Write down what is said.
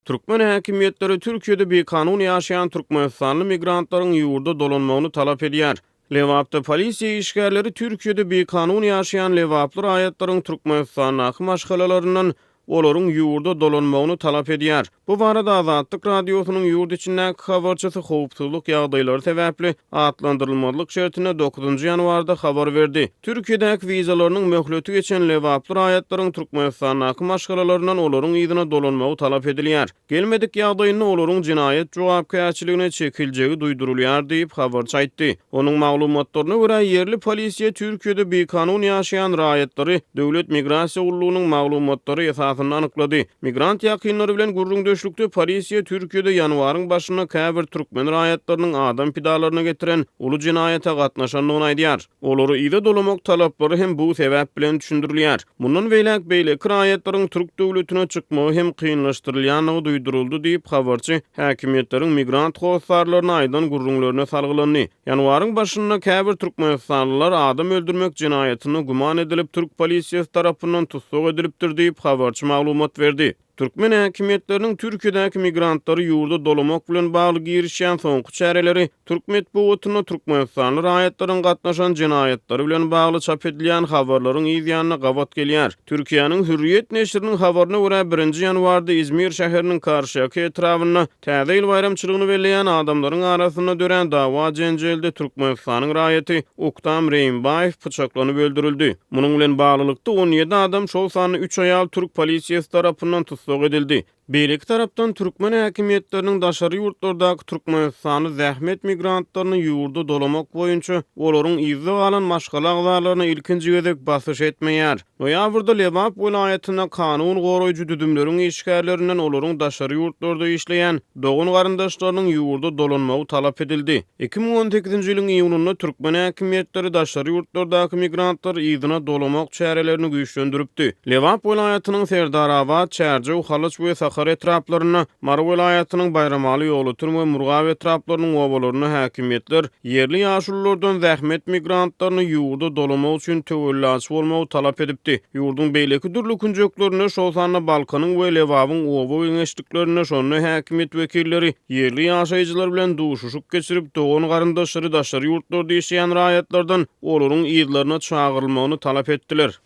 Türkmen häkimetleri Türkiýede bekanun ýaşaýan türkmenistanly migrantlaryň ýurda dolanmagyny talap edýär. Lewapda polisiýa işgärleri Türkiýede bekanun ýaşaýan lewaply raýatlaryň Türkmenistana maşgalalaryndan olaryň ýurda dolanmagyny talap edýär. Bu barada Azatlyk radiosynyň ýurt içindäki habarçysy howpsuzlyk ýagdaýlary sebäpli atlandyrylmalyk şertine 9 ýanwarda habar berdi. Türkiýedäki wizalarynyň möhleti geçen lewaply raýatlaryň Türkmenistanaky maşgalalaryndan olaryň ýygyna dolanmagy talap edilýär. Gelmedik ýagdaýyny olaryň jinaýat jogapkärçiligine çekiljegi duýdurulýar diýip habarçy aýtdy. Onuň maglumatlaryna görä ýerli polisiýa Türkiýede bekanun ýaşaýan raýatlary Döwlet Migrasiýa Gurulunyň maglumatlary esasyny anyklady. Migrant ýakynlary bilen gurrundaşlykda polisiýa Türkiýede ýanwaryň başyna käbir türkmen raýatlarynyň adam pidalaryna getiren uly jinaýata gatnaşanlygyny aýdýar. Olary ýyda dolamak talaplary hem bu sebäp bilen düşündirilýär. Mundan beýlek beýleki raýatlaryň türk döwletine çykmagy hem kynlaşdyrylýanyny duýduruldy diýip habarçy häkimetleriň migrant howsarlaryna aýdan gurrunlaryna salgylandy. Ýanwaryň başyna käbir türkmenistanlylar adam öldürmek jinaýatyny guman edilip türk polisiýasy tarapyndan tutsak edilipdir diýip habarçy maglumat berdi. Türkmen häkimetleriniň Türkiýedäki migrantlary ýurda dolamak bilen bagly girişýän soňky çäreleri Türk medeniýetine Türkmenistanly raýatlaryň gatnaşan jinaýatlary bilen bagly çap edilýän habarlaryň ýygynyna gawat gelýär. Türkiýanyň Hürriyet neşriniň habaryna görä 1 ýanwarda İzmir şäheriniň Karşıyaka etrawyna täze ýyl bayramçylygyny belleýän adamlaryň arasynda dören dawa jenjelde Türkmenistanyň raýaty Uktam Reýinbaýew pyçaklanyp öldürildi. Munyň bilen baglylykda 17 adam şol sany 3 aýal türk polisiýasy tarapyndan tutsak edildi. Beýleki tarapdan Türkmen häkimetleriniň daşary ýurtlardaky Türkmenistany zähmet migrantlaryny ýurda dolamak boýunça olaryň ýyzy alan maşgala agzarlaryna ilkinji gezek basyş etmeýär. Noýabrda Lewap welaýatyna kanun goraýjy düdümleriň işgärlerinden olaryň daşary ýurtlarda işleýän dogun garyndaşlarynyň ýurda dolanmagy talap edildi. 2018-nji ýylyň iýununda Türkmen häkimetleri daşary ýurtlardaky migrantlar ýygyna dolamak çärelerini güýçlendiripdi. Lewap welaýatynyň Serdarabad, Çärjew, Halyç we Sakhar etraplaryna, Mar welaýatynyň Bayramaly ýoly we Murgaw etraplarynyň obalaryna häkimetler ýerli ýaşullardan zähmet migrantlaryny ýurda dolamak üçin töwelläçi bolmagy talap edipdi. Ýurdun beýleki dürli künjeklerine şol sanly Balkanyň we Lewabyň oba geňeşliklerine şonda häkimet wekilleri ýerli ýaşaýjylar bilen duşuşyk geçirip dogun garyndaşlary daşary ýurtlarda ýaşaýan raýatlardan olaryň ýyllaryna çagyrylmagyny talap etdiler.